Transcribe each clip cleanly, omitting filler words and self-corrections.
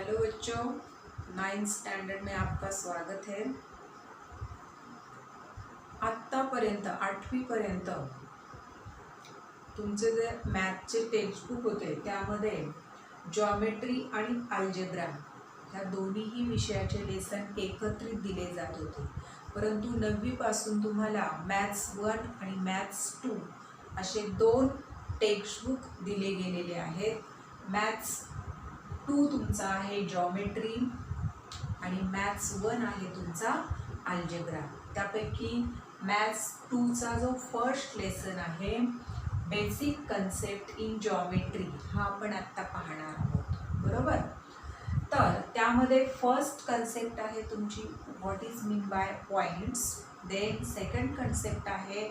Hello बच्चों, 9th standard में आपका स्वागत है। आत्तापर्यंत 8वी पर्यंत तुमचे जे मॅथचे टेक्स्टबुक होते त्यामध्ये जॉमेट्री आणि अल्जेब्रा ह्या दोन्हीही विषयाचे लेसन एकत्रित दिले जात होते, परंतु 9वी पासून तुम्हाला मॅथ्स 1 आणि मॅथ्स 2 असे दोन टेक्स्टबुक दिले गेलेले आहेत। मॅथ्स 2 तुमचा आहे जॉमेट्री आणि मॅथ्स 1 आहे तुमचा अल्जेब्रा। त्यापैकी मॅथ्स 2 चा जो फर्स्ट लेसन आहे बेसिक कन्सेप्ट इन जॉमेट्री हा आपण आता पाहणार आहोत, बरोबर। तर त्यामध्ये फर्स्ट कन्सेप्ट आहे तुमची what is mean by points, then second concept आहे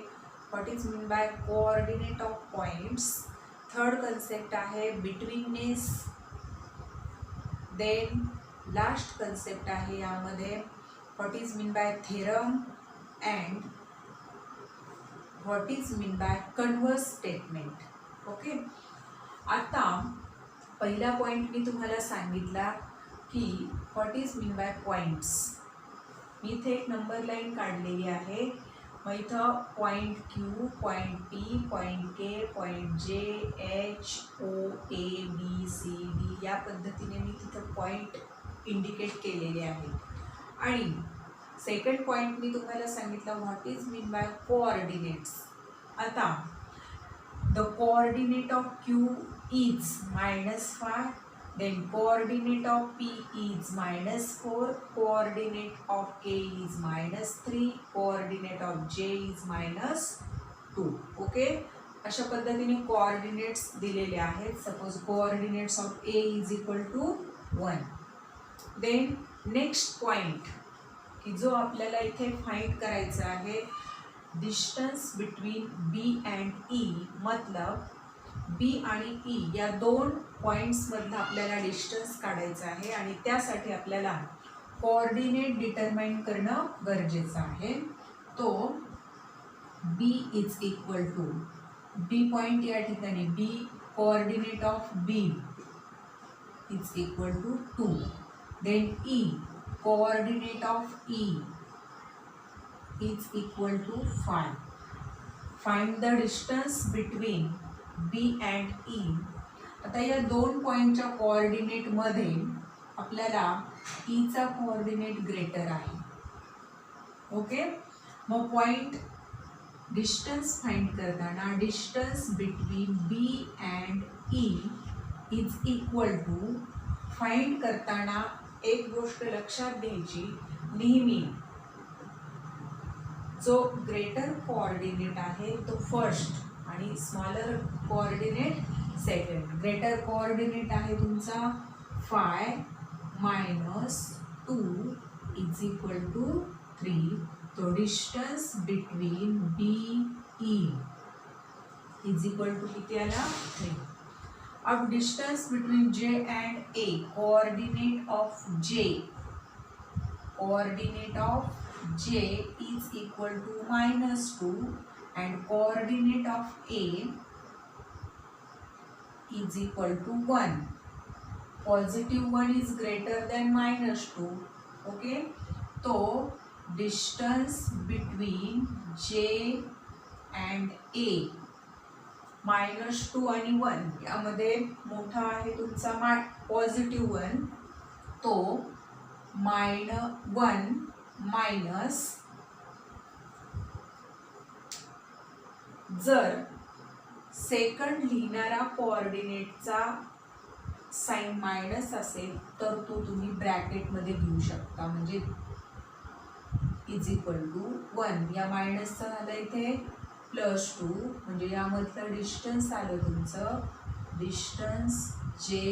what is mean by coordinate of points, third concept आहे बिटवीननेस, देन लास्ट कन्सेप्ट आहे यामध्ये what is mean by theorem and what is mean by converse statement. Okay, आता पहिला point मी तुम्हाला सांगितला की व्हॉट इज मीन बाय पॉइंट्स। मी इथे एक नंबर लाईन काढलेली आहे, मग इथं point Q, point P, point K, point जे, एच, ओ, ए, बी, सी, डी या पद्धतीने मी तिथं पॉइंट इंडिकेट केलेले आहे। आणि सेकंड पॉइंट मी तुम्हाला सांगितलं what is mean by coordinates. आता the coordinate of Q is -5, then coordinate of P is -4, coordinate of K is -3, coordinate of J is -2। Okay, अशा पद्धतीने कोऑर्डिनेट्स दिलेले आहेत। Suppose coordinates of A is equal to 1। Then next point की जो आपल्याला इथे find करायचा आहे distance between B and E, मतलब बी आणि ई या दोन पॉईंट्समधलं आपल्याला डिस्टन्स काढायचं आहे आणि त्यासाठी आपल्याला कोऑर्डिनेट डिटरमाइन करणं गरजेचं आहे। तो B is equal to B point या ठिकाणी B coordinate of B is equal to 2, then E coordinate of E is equal to 5। Find the distance between B and E. आता या दोन पॉईंटच्या कोऑर्डिनेटमध्ये आपल्याला ईचा कोऑर्डिनेट ग्रेटर आहे। ओके, मग पॉईंट डिस्टन्स फाइंड करताना distance between B and E is equal to, find करताना एक गोष्ट लक्षात घ्यायची, नेहमी जो ग्रेटर कोऑर्डिनेट आहे तो फर्स्ट आणि smaller coordinate second. Greater coordinate आहे तुमचा 5 - 2 इज इक्वल टू 3, तो distance between B E is equal to किती आला 3। अब distance between J and A, coordinate of J is equal to -2 and coordinate of A is equal to 1. Positive 1 is greater than -2. Okay, तो distance between J and A -2 आणि 1 यामध्ये मोठा आहे तुमचा positive 1, तो -1 मायनस जर सेकंड लिहिणारा कोऑर्डिनेटचा sign minus असेल तर तो तुम्ही ब्रॅकेटमध्ये घेऊ शकता, म्हणजे इज इक्वल टू 1 या मायनसचं झालं इथे +2, म्हणजे यामधलं डिस्टन्स आलं तुमचं डिस्टन्स जे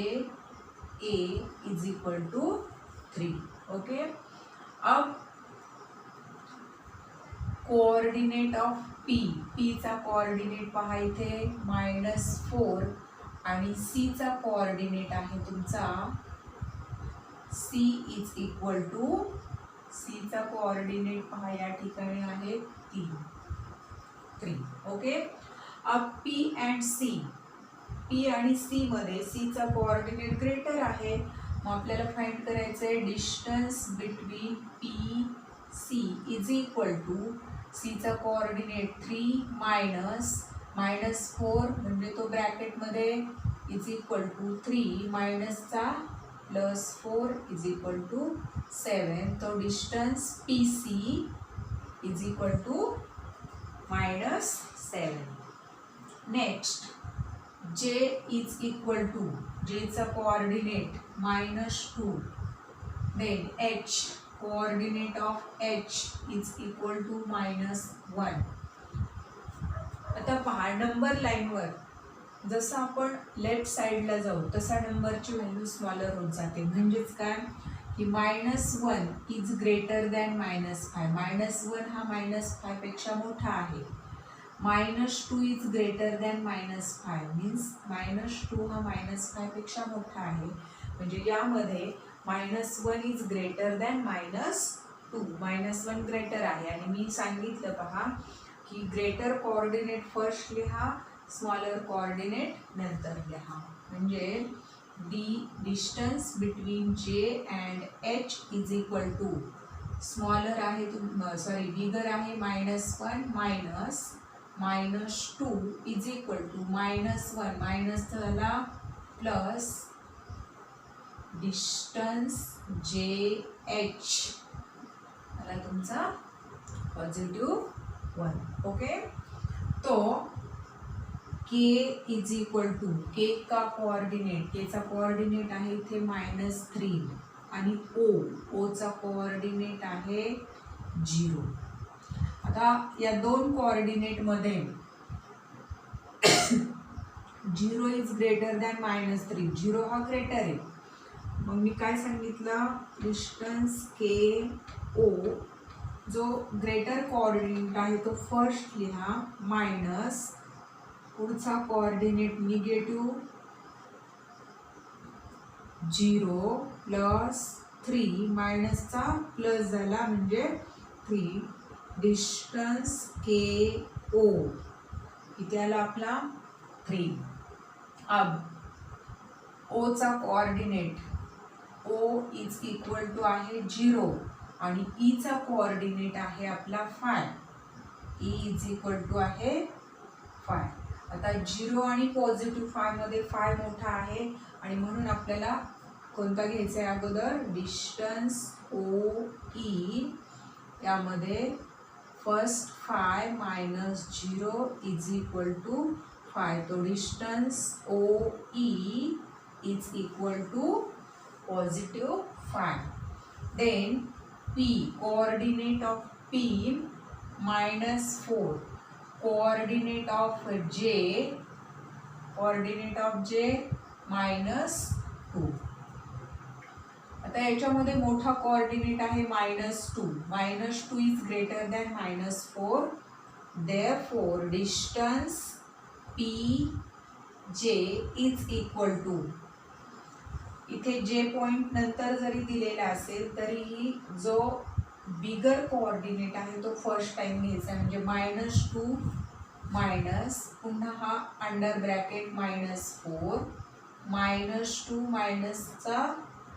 A is equal to 3। Okay, अब कोऑर्डिनेट ऑफ पी चा कोऑर्डिनेट पहा इथे -4 आणि सी चा कोऑर्डिनेट आहे तुमचा C is equal to, C चा कोऑर्डिनेट पहा या ठिकाणी आहे 3। ओके, अब पी अँड सी, पी आणि सी मध्ये सी चा कोऑर्डिनेट ग्रेटर आहे मग आपल्याला फाइंड करायचं आहे distance between P C is equal to सीचा कोऑर्डिनेट 3 मायनस 4 म्हणजे तो ब्रॅकेटमध्ये इज इक्वल टू 3 मायनसचा +4 इज इक्वल टू 7. तो distance P C is equal to -7. Next J is equal to J चा coordinate -2. Then H, coordinate of H is equal to -1. आता पहा number लाईनवर जसं आपण लेफ्ट साईडला जाऊ तसा नंबरची व्हॅल्यू स्मॉलर होत जाते. म्हणजेच काय की -1 इज ग्रेटर दॅन -5. -1 हा -5 पेक्षा मोठा आहे. -2 इज ग्रेटर दॅन -5 मीन्स -2 हा -5 पेक्षा मोठा आहे. म्हणजे यामध्ये -1 इज ग्रेटर दॅन -2. -1 ग्रेटर आहे आणि मी सांगितलं पहा की ग्रेटर कोऑर्डिनेट फर्स्ट लिहा, स्मॉलर कोऑर्डिनेट नंतर लिहा. म्हणजे distance between J and H is equal to smaller आहे बिगर आहे -1 -2 इज इक्वल टू -1 मायनस झाला प्लस डिस्टन्स JH मला तुमचा +1. ओके. तो K is equal to K का कोऑर्डिनेट Kचा कोऑर्डिनेट आहे इथे -3 आणि O चा कोऑर्डिनेट आहे 0. आता या दोन कोऑर्डिनेट मध्ये 0 इज ग्रेटर दॅन -3. 0 हा ग्रेटर आहे. मग मी काय सांगितलं डिस्टन्स KO जो ग्रेटर कोऑर्डिनेट आहे तो फर्स्ट लिहा मायनस पुढचा कोऑर्डिनेट निगेटिव्ह 0 +3 मायनसचा प्लस झाला म्हणजे 3. डिस्टन्स KO इथे आला आपला 3. अब O चा coordinate O is equal to आहे 0 आणि E चा कोऑर्डिनेट आहे आपला 5. E इज इक्वल टू आहे 5. आता 0 आणि +5 मध्ये 5 मोठा आहे आणि म्हणून आपल्याला कोणता घ्यायचा आहे अगोदर डिस्टन्स OE यामध्ये फर्स्ट 5 - 0 इज इक्वल टू 5. तो distance OE is equal to +5. Then P coordinate of P -4. Coordinate of J -2. आता याच्यामध्ये मोठा कोऑर्डिनेट आहे -2. -2 is greater than -4. Therefore distance PJ is equal to इथे J पॉइंट नंतर जरी दिलेला असेल तरीही जो बिगर कोऑर्डिनेट आहे तो फर्स्ट टाइम घ्यायचा म्हणजे -2 मायनस पुन्हा हा अंडर ब्रॅकेट -4 -2 मायनसचा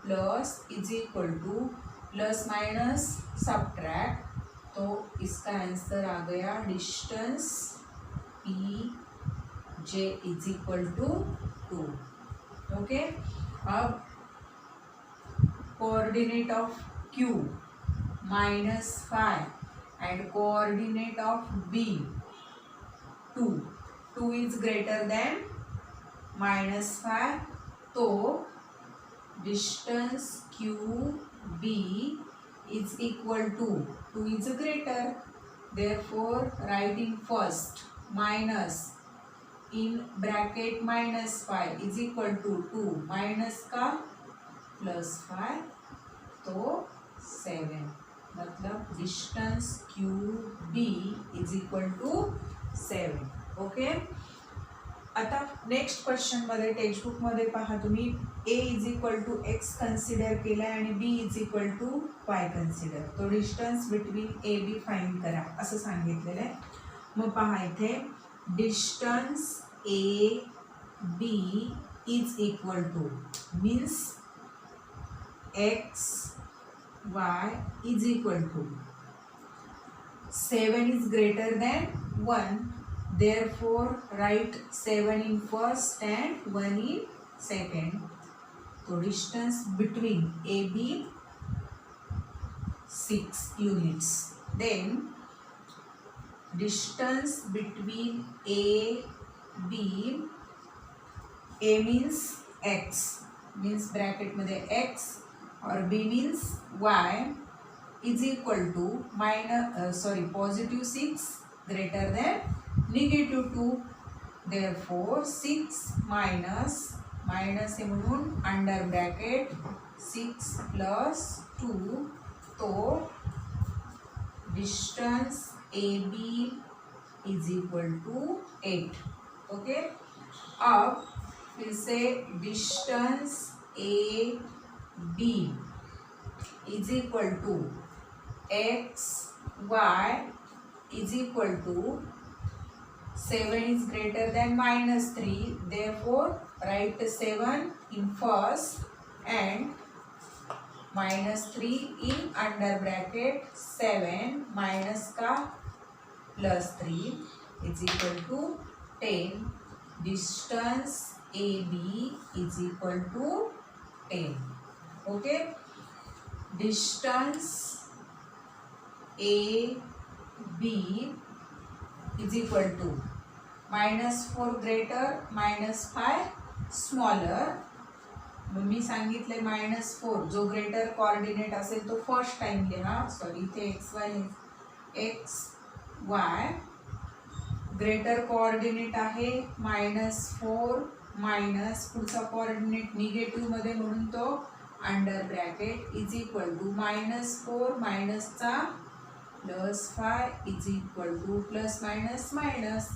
plus is equal to plus minus subtract. तो इसका आंसर आ गया distance PJ is equal to 2. Okay. अब coordinate of Q -5 and coordinate of B 2. 2 is greater than -5. तो distance QB is equal to 2 is greater. Therefore, writing first minus in bracket -5 is equal to 2 minus का +5 तो 7. मतलब distance QB is equal to 7. Okay. आता next question मध्ये textbook मध्ये पहा तुम्ही A is equal to x consider केला आणि B is equal to y consider. तो डिस्टन्स बिटवीन AB फाइंड करा असं सांगितलेलं आहे. मग पहा इथे distance AB is equal to means x y is equal to 7 is greater than 1, therefore write 7 in first and 1 in second. So distance between AB 6 units. Then distance between A means x, means bracket मध्ये x or B means y is equal to positive 6 greater than negative 2. Therefore 6 minus आहे म्हणून under bracket 6 plus 2, तो distance AB is equal to 8. Okay, अब फिर से distance AB is equal to x y is equal to 7 is greater than -3, therefore write 7 in first and -3 in under bracket 7 minus का plus 3 is equal to 10. Distance AB is equal to 10. Okay, distance AB is equal to -4 greater, -5 smaller. मी सांगितले -4 जो greater coordinate असेल तो first time लिहा. Sorry, इथे X Y greater coordinate आहे -4 minus पुढचा कोऑर्डिनेट निगेटिव्ह मध्ये म्हणून तो under bracket is equal to -4 मायनसचा +5 is equal to plus minus minus.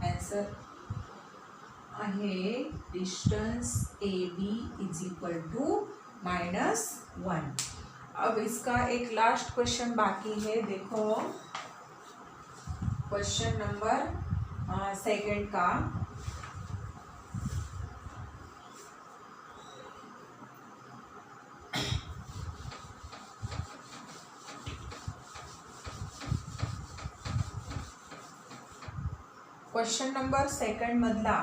Answer आहे distance AB is equal to -1. अब इसका एक लास्ट क्वेश्चन बाकी है. देखो क्वेश्चन नंबर सेकंड का. क्वेश्चन नंबर सेकंड मधला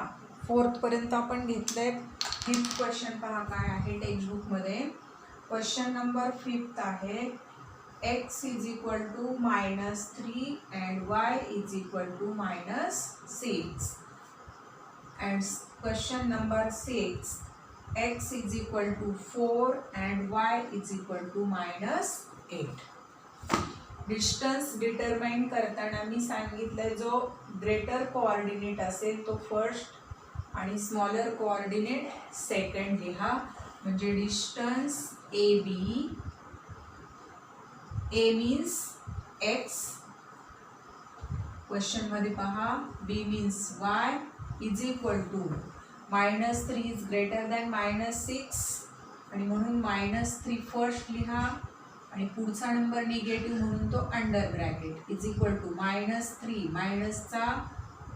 4th पर्यंत आपण घेतलंय. 5th क्वेश्चन पहा काय आहे टेक्स्टबुक मध्ये. क्वेश्चन नंबर 5th आहे x is equal to -3 and y is equal to -6. And question number 6, x is equal to 4 and y is equal to -8. Distance determine करताना मी सांगितलं जो ग्रेटर कोऑर्डिनेट असेल तो फर्स्ट आणि स्मॉलर कोऑर्डिनेट सेकंड लिहा. म्हणजे distance AB, A means x, question मध्ये पहा B means y is equal to -3 is greater than -6 आणि म्हणून -3 फर्स्ट लिहा आणि पुढचा नंबर निगेटिव्ह म्हणून तो under bracket is equal to -3 मायनसचा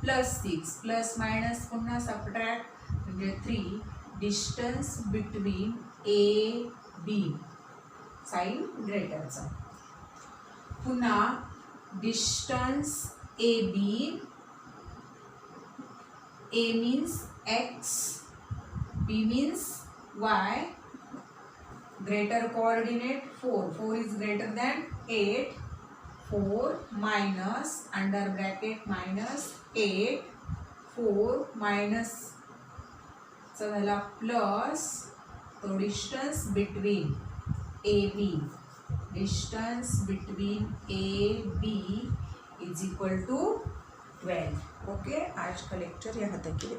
+6 प्लस मायनस पुन्हा सबट्रॅक्ट म्हणजे 3. डिस्टन्स बिटवीन AB, साइन ग्रेटरचा. पुन्हा distance AB, A means x, B means y, greater coordinate 4 is greater than 8, 4 minus under bracket -8, 4 minus चला plus, तो distance between AB, distance between AB is equal to 12. Okay, आज का lecture यहाँ तक ही.